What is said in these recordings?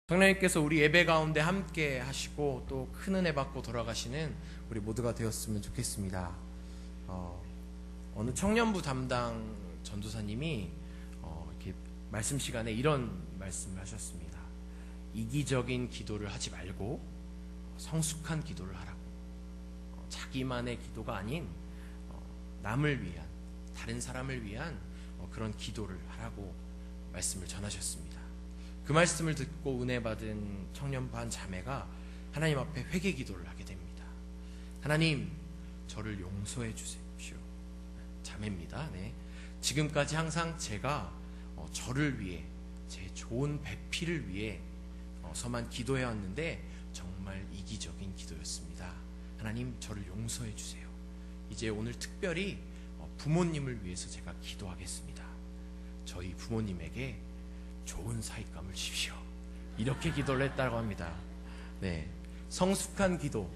성령님께서 우리 예배 가운데 함께 하시고 또 큰 은혜 받고 돌아가시는 우리 모두가 되었으면 좋겠습니다. 어느 청년부 담당 전도사님이 이렇게 말씀 시간에 이런 말씀을 하셨습니다. 이기적인 기도를 하지 말고 성숙한 기도를 하라고. 자기만의 기도가 아닌 남을 위한, 다른 사람을 위한 그런 기도를 하라고 말씀을 전하셨습니다. 그 말씀을 듣고 은혜 받은 청년부 한 자매가 하나님 앞에 회개 기도를 하게 됩니다. 하나님, 저를 용서해 주십시오. 자매입니다. 네. 지금까지 항상 제가 저를 위해, 제 좋은 배필을 위해 서만 기도해 왔는데 정말 이기적인 기도였습니다. 하나님, 저를 용서해 주세요. 이제 오늘 특별히 부모님을 위해서 제가 기도하겠습니다. 저희 부모님에게 좋은 사익감을 주십시오. 이렇게 기도를 했다고 합니다. 네, 성숙한 기도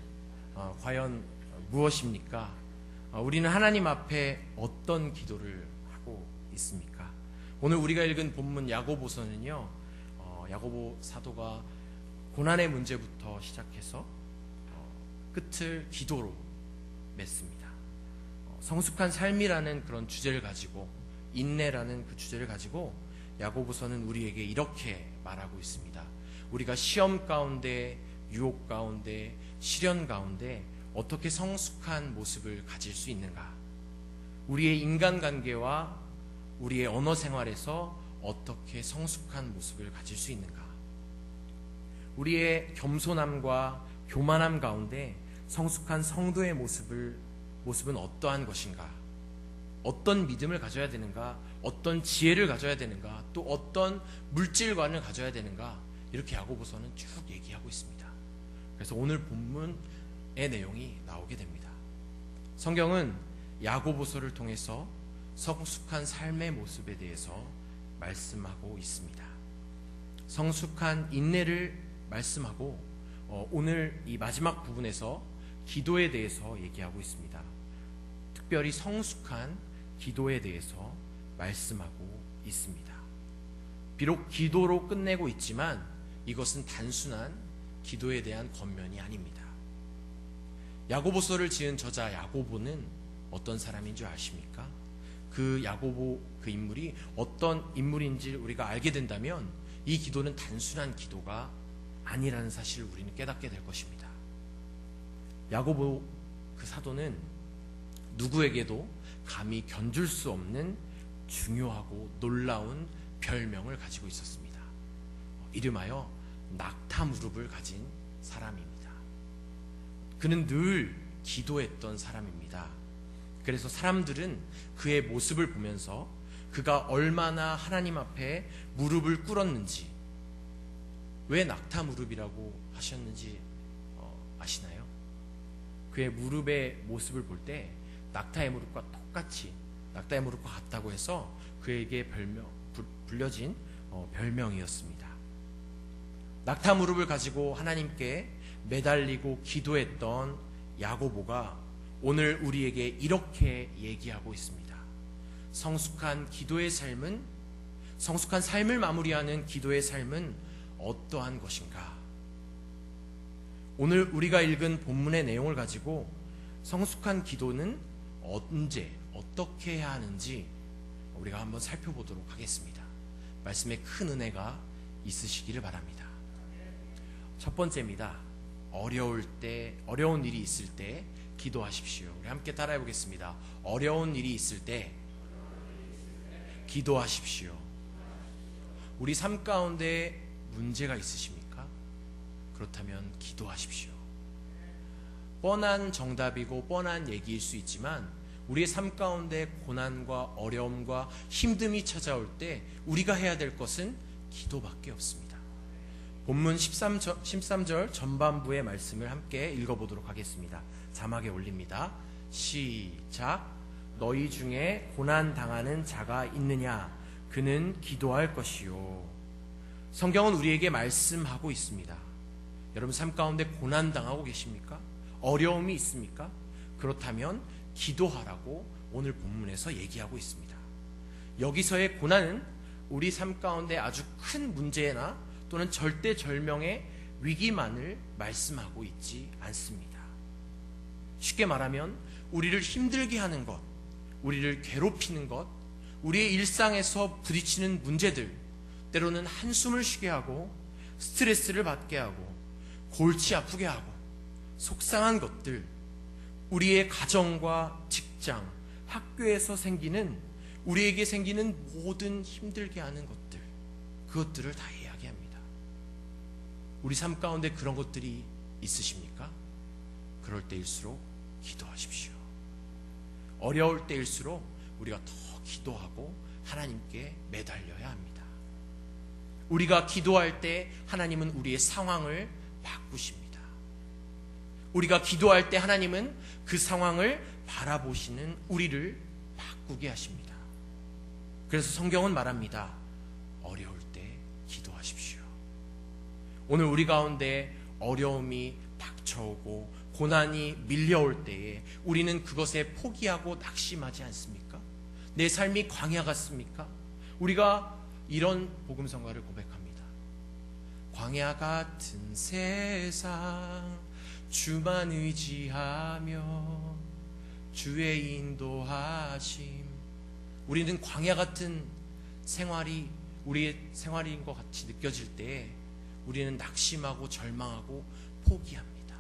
과연 무엇입니까? 우리는 하나님 앞에 어떤 기도를 하고 있습니까? 오늘 우리가 읽은 본문 야고보서는요, 야고보 사도가 고난의 문제부터 시작해서 끝을 기도로 맺습니다. 성숙한 삶이라는 그런 주제를 가지고, 인내라는 그 주제를 가지고 야고보서는 우리에게 이렇게 말하고 있습니다. 우리가 시험 가운데, 유혹 가운데, 시련 가운데 어떻게 성숙한 모습을 가질 수 있는가? 우리의 인간관계와 우리의 언어 생활에서 어떻게 성숙한 모습을 가질 수 있는가? 우리의 겸손함과 교만함 가운데 성숙한 성도의 모습은 어떠한 것인가? 어떤 믿음을 가져야 되는가? 어떤 지혜를 가져야 되는가? 또 어떤 물질관을 가져야 되는가? 이렇게 야고보서는 쭉 얘기하고 있습니다. 그래서 오늘 본문의 내용이 나오게 됩니다. 성경은 야고보서를 통해서 성숙한 삶의 모습에 대해서 말씀하고 있습니다. 성숙한 인내를 말씀하고 오늘 이 마지막 부분에서 기도에 대해서 얘기하고 있습니다. 특별히 성숙한 기도에 대해서 말씀하고 있습니다. 비록 기도로 끝내고 있지만 이것은 단순한 기도에 대한 권면이 아닙니다. 야고보서를 지은 저자 야고보는 어떤 사람인 줄 아십니까? 그 야고보 그 인물이 어떤 인물인지 우리가 알게 된다면 이 기도는 단순한 기도가 아니라는 사실을 우리는 깨닫게 될 것입니다. 야고보 그 사도는 누구에게도 감히 견줄 수 없는 중요하고 놀라운 별명을 가지고 있었습니다. 이름하여 낙타 무릎을 가진 사람입니다. 그는 늘 기도했던 사람입니다. 그래서 사람들은 그의 모습을 보면서 그가 얼마나 하나님 앞에 무릎을 꿇었는지, 왜 낙타 무릎이라고 하셨는지 아시나요? 그의 무릎의 모습을 볼 때 낙타의 무릎과 똑같이, 낙타의 무릎과 같다고 해서 그에게 불려진 별명이었습니다. 낙타 무릎을 가지고 하나님께 매달리고 기도했던 야고보가 오늘 우리에게 이렇게 얘기하고 있습니다. 성숙한 기도의 삶은, 성숙한 삶을 마무리하는 기도의 삶은 어떠한 것인가? 오늘 우리가 읽은 본문의 내용을 가지고 성숙한 기도는 언제, 어떻게 해야 하는지 우리가 한번 살펴보도록 하겠습니다. 말씀에 큰 은혜가 있으시기를 바랍니다. 첫 번째입니다. 어려운 일이 있을 때 기도하십시오. 우리 함께 따라해 보겠습니다. 어려운 일이 있을 때 기도하십시오. 우리 삶 가운데 문제가 있으십니까? 그렇다면 기도하십시오. 뻔한 정답이고 뻔한 얘기일 수 있지만 우리의 삶 가운데 고난과 어려움과 힘듦이 찾아올 때 우리가 해야 될 것은 기도밖에 없습니다. 본문 13절 전반부의 말씀을 함께 읽어보도록 하겠습니다. 자막에 올립니다. 시작. 너희 중에 고난당하는 자가 있느냐? 그는 기도할 것이요. 성경은 우리에게 말씀하고 있습니다. 여러분 삶 가운데 고난당하고 계십니까? 어려움이 있습니까? 그렇다면 기도하라고 오늘 본문에서 얘기하고 있습니다. 여기서의 고난은 우리 삶 가운데 아주 큰 문제나 또는 절대절명의 위기만을 말씀하고 있지 않습니다. 쉽게 말하면 우리를 힘들게 하는 것, 우리를 괴롭히는 것, 우리의 일상에서 부딪히는 문제들, 때로는 한숨을 쉬게 하고 스트레스를 받게 하고 골치 아프게 하고 속상한 것들, 우리의 가정과 직장, 학교에서 생기는, 우리에게 생기는 모든 힘들게 하는 것들, 그것들을 다 이야기합니다. 우리 삶 가운데 그런 것들이 있으십니까? 그럴 때일수록 기도하십시오. 어려울 때일수록 우리가 더 기도하고 하나님께 매달려야 합니다. 우리가 기도할 때 하나님은 우리의 상황을 바꾸십니다. 우리가 기도할 때 하나님은 그 상황을 바라보시는 우리를 바꾸게 하십니다. 그래서 성경은 말합니다. 어려울 때 기도하십시오. 오늘 우리 가운데 어려움이 닥쳐오고 고난이 밀려올 때에 우리는 그것에 포기하고 낙심하지 않습니까? 내 삶이 광야 같습니까? 우리가 이런 복음성가를 고백합니다. 광야 같은 세상 주만 의지하며 주의 인도하심. 우리는 광야 같은 생활이 우리의 생활인 것 같이 느껴질 때 우리는 낙심하고 절망하고 포기합니다.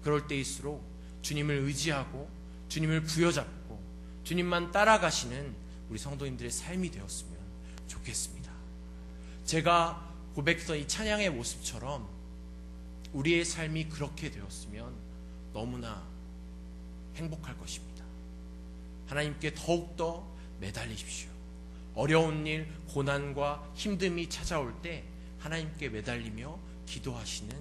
그럴 때일수록 주님을 의지하고 주님을 부여잡고 주님만 따라가시는 우리 성도님들의 삶이 되었으면 좋겠습니다. 제가 고백했던 이 찬양의 모습처럼 우리의 삶이 그렇게 되었으면 너무나 행복할 것입니다. 하나님께 더욱더 매달리십시오. 어려운 일, 고난과 힘듦이 찾아올 때 하나님께 매달리며 기도하시는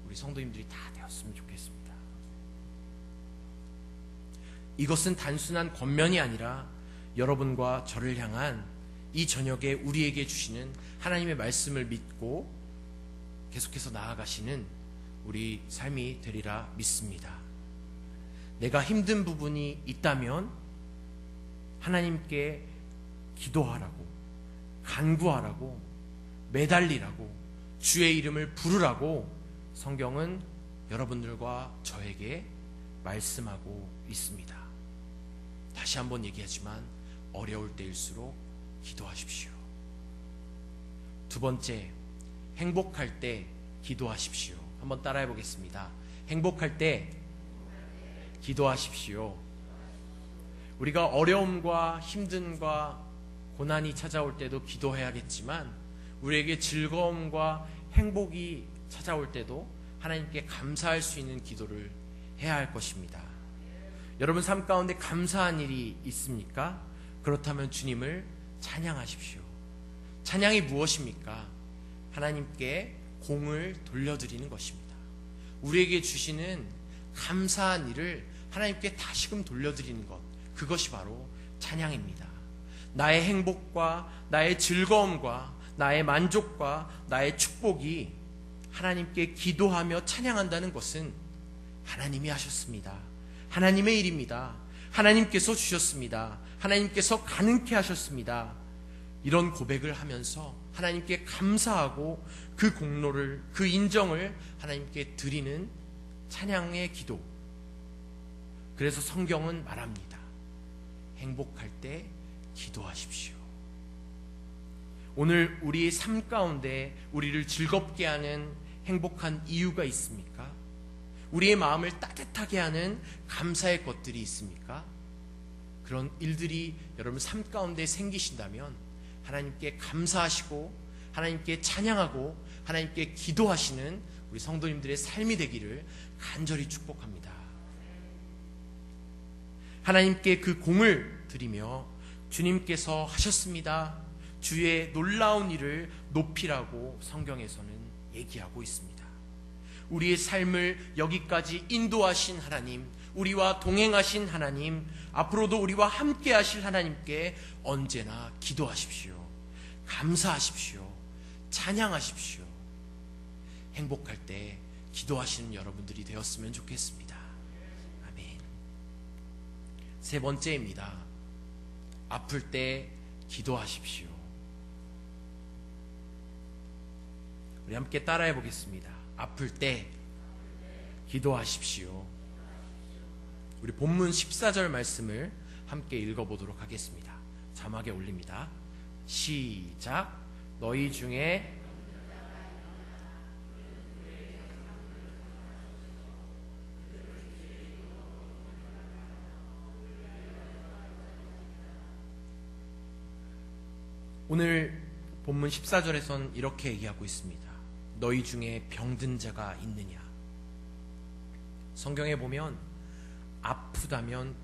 우리 성도님들이 다 되었으면 좋겠습니다. 이것은 단순한 권면이 아니라 여러분과 저를 향한 이 저녁에 우리에게 주시는 하나님의 말씀을 믿고 계속해서 나아가시는 우리 삶이 되리라 믿습니다. 내가 힘든 부분이 있다면 하나님께 기도하라고, 간구하라고, 매달리라고, 주의 이름을 부르라고 성경은 여러분들과 저에게 말씀하고 있습니다. 다시 한번 얘기하지만 어려울 때일수록 기도하십시오. 두 번째, 행복할 때 기도하십시오. 한번 따라해 보겠습니다. 행복할 때 기도하십시오. 우리가 어려움과 힘듦과 고난이 찾아올 때도 기도해야겠지만 우리에게 즐거움과 행복이 찾아올 때도 하나님께 감사할 수 있는 기도를 해야 할 것입니다. 여러분 삶 가운데 감사한 일이 있습니까? 그렇다면 주님을 찬양하십시오. 찬양이 무엇입니까? 하나님께 공을 돌려드리는 것입니다. 우리에게 주시는 감사한 일을 하나님께 다시금 돌려드리는 것, 그것이 바로 찬양입니다. 나의 행복과 나의 즐거움과 나의 만족과 나의 축복이 하나님께 기도하며 찬양한다는 것은 하나님이 하셨습니다. 하나님의 일입니다. 하나님께서 주셨습니다. 하나님께서 가능케 하셨습니다. 이런 고백을 하면서 하나님께 감사하고 그 공로를, 그 인정을 하나님께 드리는 찬양의 기도. 그래서 성경은 말합니다. 행복할 때 기도하십시오. 오늘 우리 삶 가운데 우리를 즐겁게 하는 행복한 이유가 있습니까? 우리의 마음을 따뜻하게 하는 감사의 것들이 있습니까? 그런 일들이 여러분 삶 가운데 생기신다면 하나님께 감사하시고 하나님께 찬양하고 하나님께 기도하시는 우리 성도님들의 삶이 되기를 간절히 축복합니다. 하나님께 그 공을 드리며 주님께서 하셨습니다. 주의 놀라운 일을 높이라고 성경에서는 얘기하고 있습니다. 우리의 삶을 여기까지 인도하신 하나님, 우리와 동행하신 하나님, 앞으로도 우리와 함께 하실 하나님께 언제나 기도하십시오. 감사하십시오. 찬양하십시오. 행복할 때 기도하시는 여러분들이 되었으면 좋겠습니다. 아멘. 세 번째입니다. 아플 때 기도하십시오. 우리 함께 따라해 보겠습니다. 아플 때 기도하십시오. 우리 본문 14절 말씀을 함께 읽어보도록 하겠습니다. 자막에 올립니다. 시작. 너희 중에 오늘 본문 14절에선 이렇게 얘기하고 있습니다. 너희 중에 병든 자가 있느냐? 성경에 보면 아프다면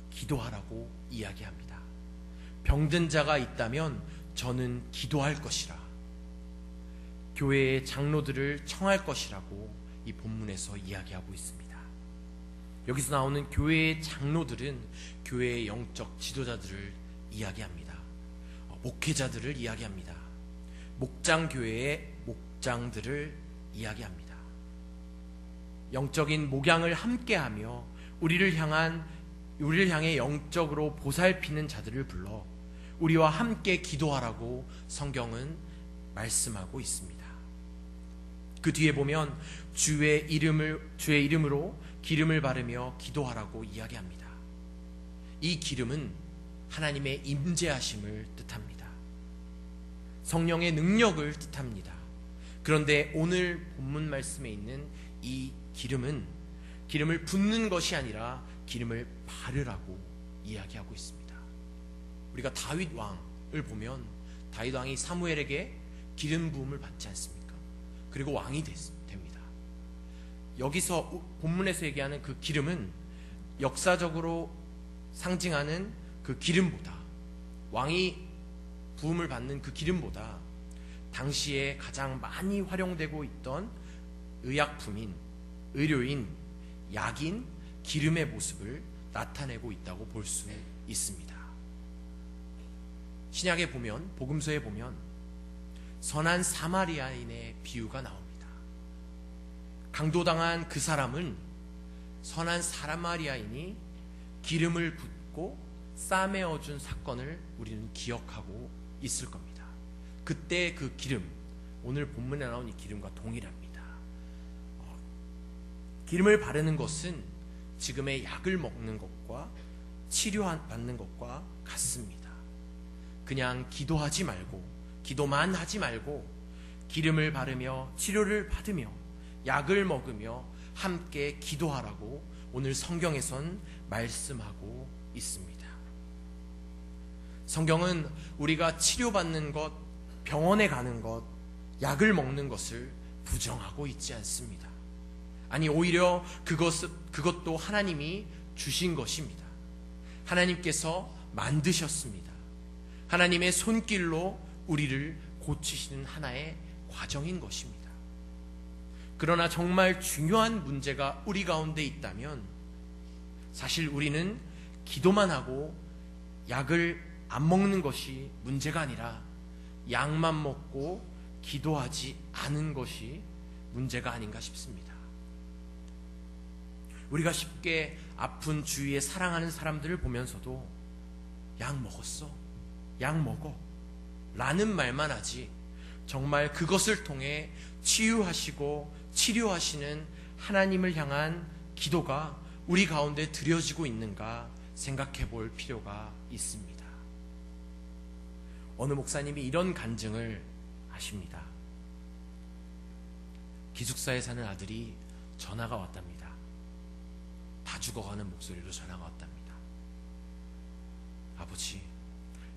기도하라고 이야기합니다. 병든 자가 있다면 저는 기도할 것이라, 교회의 장로들을 청할 것이라고 이 본문에서 이야기하고 있습니다. 여기서 나오는 교회의 장로들은 교회의 영적 지도자들을 이야기합니다. 목회자들을 이야기합니다. 목장교회의 목장들을 이야기합니다. 영적인 목양을 함께하며 우리를 향해 영적으로 보살피는 자들을 불러 우리와 함께 기도하라고 성경은 말씀하고 있습니다. 그 뒤에 보면 주의 이름으로 기름을 바르며 기도하라고 이야기합니다. 이 기름은 하나님의 임재하심을 뜻합니다. 성령의 능력을 뜻합니다. 그런데 오늘 본문 말씀에 있는 이 기름을 붓는 것이 아니라 기름을 바르라고 이야기하고 있습니다. 우리가 다윗 왕을 보면 다윗 왕이 사무엘에게 기름 부음을 받지 않습니까? 그리고 왕이 됩니다. 여기서 본문에서 얘기하는 그 기름은 역사적으로 상징하는 그 기름보다, 왕이 부음을 받는 그 기름보다 당시에 가장 많이 활용되고 있던 의약품인, 의료인, 약인 기름의 모습을 나타내고 있다고 볼 수 있습니다. 신약에 보면, 복음서에 보면 선한 사마리아인의 비유가 나옵니다. 강도당한 그 사람은 선한 사마리아인이 기름을 붓고 싸매어준 사건을 우리는 기억하고 있을 겁니다. 그때 그 기름, 오늘 본문에 나온 이 기름과 동일합니다. 기름을 바르는 것은 지금의 약을 먹는 것과 치료받는 것과 같습니다. 그냥 기도하지 말고, 기도만 하지 말고 기름을 바르며 치료를 받으며 약을 먹으며 함께 기도하라고 오늘 성경에선 말씀하고 있습니다. 성경은 우리가 치료받는 것, 병원에 가는 것, 약을 먹는 것을 부정하고 있지 않습니다. 아니, 오히려 그것도 하나님이 주신 것입니다. 하나님께서 만드셨습니다. 하나님의 손길로 우리를 고치시는 하나의 과정인 것입니다. 그러나 정말 중요한 문제가 우리 가운데 있다면 사실 우리는 기도만 하고 약을 안 먹는 것이 문제가 아니라 약만 먹고 기도하지 않은 것이 문제가 아닌가 싶습니다. 우리가 쉽게 아픈 주위에 사랑하는 사람들을 보면서도 약 먹었어? 약 먹어? 라는 말만 하지 정말 그것을 통해 치유하시고 치료하시는 하나님을 향한 기도가 우리 가운데 드려지고 있는가 생각해 볼 필요가 있습니다. 어느 목사님이 이런 간증을 하십니다. 기숙사에 사는 아들이 전화가 왔답니다. 다 죽어가는 목소리로 전화가 왔답니다. 아버지,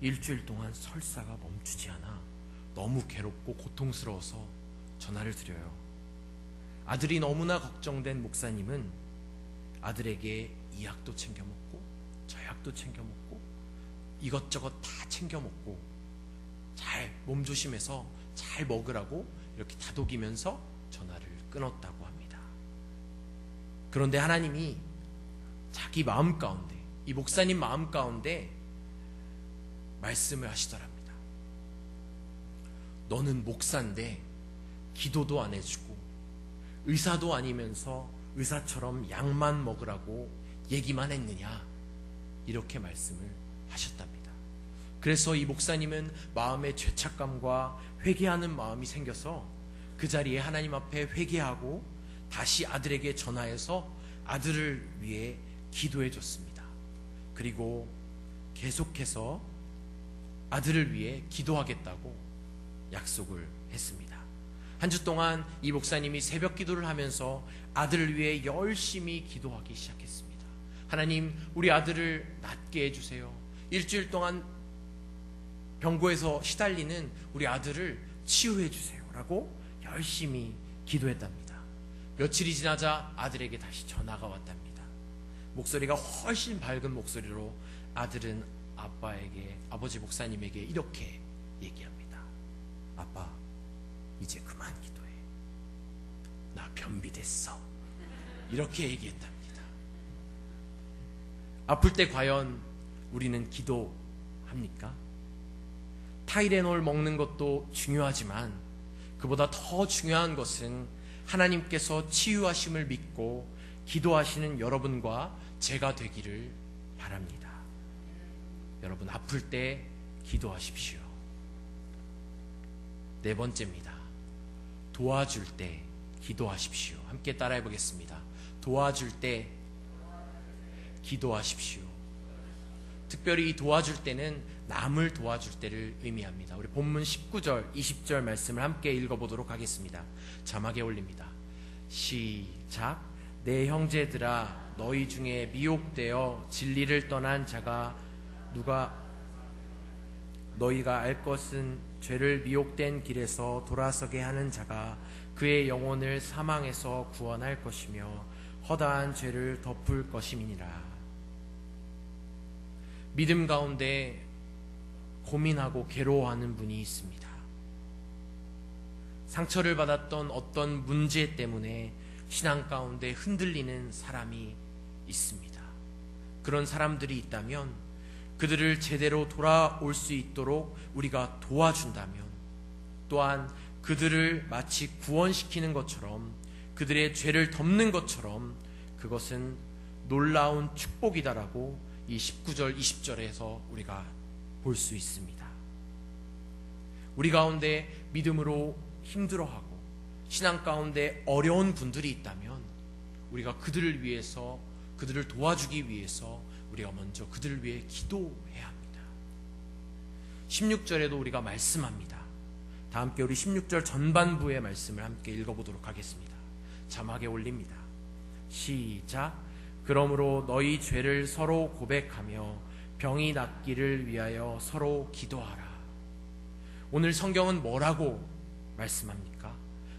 일주일 동안 설사가 멈추지 않아 너무 괴롭고 고통스러워서 전화를 드려요. 아들이 너무나 걱정된 목사님은 아들에게 이 약도 챙겨 먹고 저 약도 챙겨 먹고 이것저것 다 챙겨 먹고 잘 몸조심해서 잘 먹으라고 이렇게 다독이면서 전화를 끊었다고 합니다. 그런데 하나님이 자기 마음 가운데, 이 목사님 마음 가운데 말씀을 하시더랍니다. 너는 목사인데 기도도 안 해주고 의사도 아니면서 의사처럼 약만 먹으라고 얘기만 했느냐, 이렇게 말씀을 하셨답니다. 그래서 이 목사님은 마음에 죄책감과 회개하는 마음이 생겨서 그 자리에 하나님 앞에 회개하고 다시 아들에게 전화해서 아들을 위해 기도해 줬습니다. 그리고 계속해서 아들을 위해 기도하겠다고 약속을 했습니다. 한 주 동안 이 목사님이 새벽 기도를 하면서 아들을 위해 열심히 기도하기 시작했습니다. 하나님, 우리 아들을 낫게 해주세요. 일주일 동안 병고에서 시달리는 우리 아들을 치유해 주세요 라고 열심히 기도했답니다. 며칠이 지나자 아들에게 다시 전화가 왔답니다. 목소리가 훨씬 밝은 목소리로 아들은 아버지 목사님에게 이렇게 얘기합니다. 아빠, 이제 그만 기도해. 나 변비됐어. 이렇게 얘기했답니다. 아플 때 과연 우리는 기도합니까? 타이레놀 먹는 것도 중요하지만 그보다 더 중요한 것은 하나님께서 치유하심을 믿고 기도하시는 여러분과 제가 되기를 바랍니다. 여러분, 아플 때 기도하십시오. 네 번째입니다. 도와줄 때 기도하십시오. 함께 따라해 보겠습니다. 도와줄 때 기도하십시오. 특별히 이 도와줄 때는 남을 도와줄 때를 의미합니다. 우리 본문 19절, 20절 말씀을 함께 읽어보도록 하겠습니다. 자막에 올립니다. 시작. 내 형제들아, 너희 중에 미혹되어 진리를 떠난 자가 누가 너희가 알 것은 죄를 미혹된 길에서 돌아서게 하는 자가 그의 영혼을 사망에서 구원할 것이며 허다한 죄를 덮을 것임이니라. 믿음 가운데 고민하고 괴로워하는 분이 있습니다. 상처를 받았던 어떤 문제 때문에 신앙 가운데 흔들리는 사람이 있습니다. 그런 사람들이 있다면 그들을 제대로 돌아올 수 있도록 우리가 도와준다면, 또한 그들을 마치 구원시키는 것처럼, 그들의 죄를 덮는 것처럼 그것은 놀라운 축복이다라고 이 19절 20절에서 우리가 볼 수 있습니다. 우리 가운데 믿음으로 힘들어하고 신앙 가운데 어려운 분들이 있다면 우리가 그들을 위해서, 그들을 도와주기 위해서 우리가 먼저 그들을 위해 기도해야 합니다. 16절에도 우리가 말씀합니다. 다 함께 우리 16절 전반부의 말씀을 함께 읽어보도록 하겠습니다. 자막에 올립니다. 시작. 그러므로 너희 죄를 서로 고백하며 병이 낫기를 위하여 서로 기도하라. 오늘 성경은 뭐라고 말씀합니까?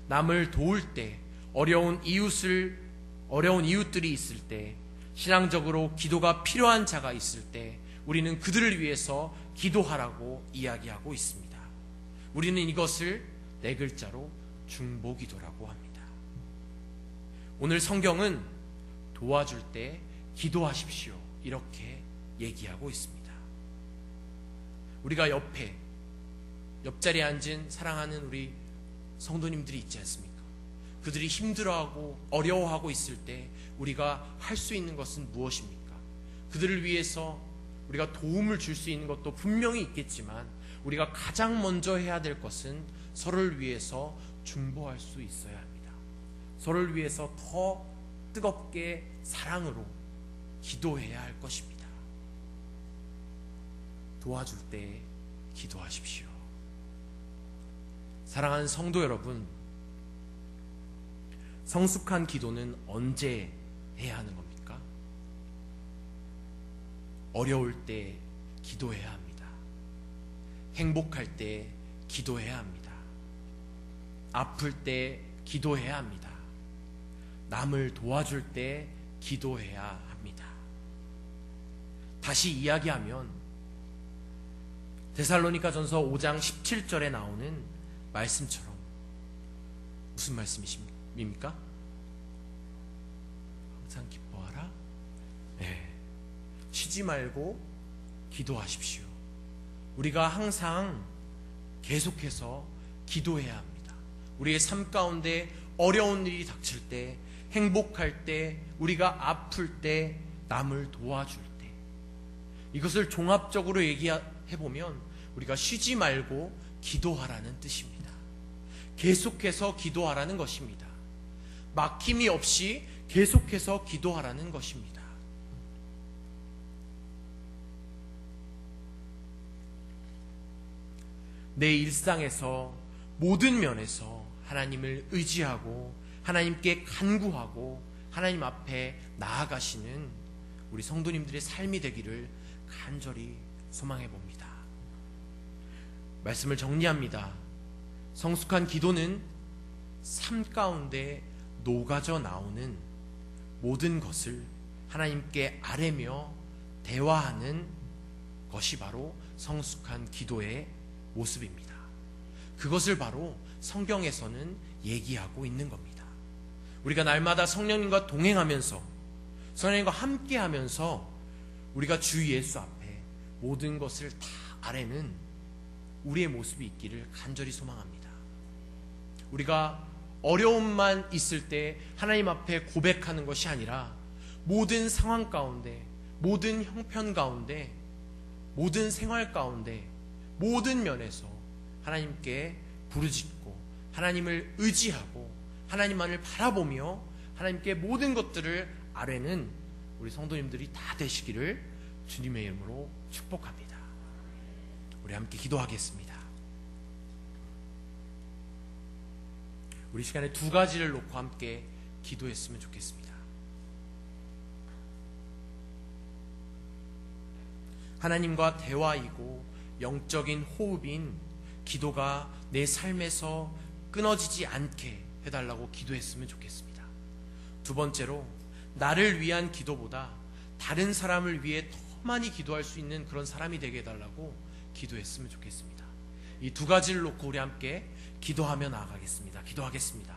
남을 도울 때, 어려운 이웃들이 있을 때, 신앙적으로 기도가 필요한 자가 있을 때 우리는 그들을 위해서 기도하라고 이야기하고 있습니다. 우리는 이것을 네 글자로 중보기도라고 합니다. 오늘 성경은 도와줄 때 기도하십시오, 이렇게 얘기하고 있습니다. 우리가 옆자리에 앉은 사랑하는 우리 성도님들이 있지 않습니까? 그들이 힘들어하고 어려워하고 있을 때 우리가 할 수 있는 것은 무엇입니까? 그들을 위해서 우리가 도움을 줄 수 있는 것도 분명히 있겠지만 우리가 가장 먼저 해야 될 것은 서로를 위해서 중보할 수 있어야 합니다. 서로를 위해서 더 뜨겁게 사랑으로 기도해야 할 것입니다. 도와줄 때 기도하십시오. 사랑하는 성도 여러분, 성숙한 기도는 언제 해야 하는 겁니까? 어려울 때 기도해야 합니다. 행복할 때 기도해야 합니다. 아플 때 기도해야 합니다. 남을 도와줄 때 기도해야 합니다. 다시 이야기하면 데살로니가전서 5장 17절에 나오는 말씀처럼, 무슨 말씀이십니까? 항상 기뻐하라. 네. 쉬지 말고 기도하십시오. 우리가 항상 계속해서 기도해야 합니다. 우리의 삶 가운데 어려운 일이 닥칠 때, 행복할 때, 우리가 아플 때, 남을 도와줄 때, 이것을 종합적으로 얘기해보면 우리가 쉬지 말고 기도하라는 뜻입니다. 계속해서 기도하라는 것입니다. 막힘이 없이 계속해서 기도하라는 것입니다. 내 일상에서 모든 면에서 하나님을 의지하고 하나님께 간구하고 하나님 앞에 나아가시는 우리 성도님들의 삶이 되기를 간절히 소망해 봅니다. 말씀을 정리합니다. 성숙한 기도는 삶 가운데 녹아져 나오는 모든 것을 하나님께 아뢰며 대화하는 것이 바로 성숙한 기도의 모습입니다. 그것을 바로 성경에서는 얘기하고 있는 겁니다. 우리가 날마다 성령님과 동행하면서 성령님과 함께하면서 우리가 주 예수 앞에 모든 것을 다 아뢰는 우리의 모습이 있기를 간절히 소망합니다. 우리가 어려움만 있을 때 하나님 앞에 고백하는 것이 아니라 모든 상황 가운데, 모든 형편 가운데, 모든 생활 가운데, 모든 면에서 하나님께 부르짖고 하나님을 의지하고 하나님만을 바라보며 하나님께 모든 것들을 아뢰는 우리 성도님들이 다 되시기를 주님의 이름으로 축복합니다. 우리 함께 기도하겠습니다. 우리 시간에 두 가지를 놓고 함께 기도했으면 좋겠습니다. 하나님과 대화이고 영적인 호흡인 기도가 내 삶에서 끊어지지 않게 해달라고 기도했으면 좋겠습니다. 두 번째로 나를 위한 기도보다 다른 사람을 위해 더 많이 기도할 수 있는 그런 사람이 되게 해달라고 기도했으면 좋겠습니다. 이 두 가지를 놓고 우리 함께 기도하며 나아가겠습니다. 기도하겠습니다.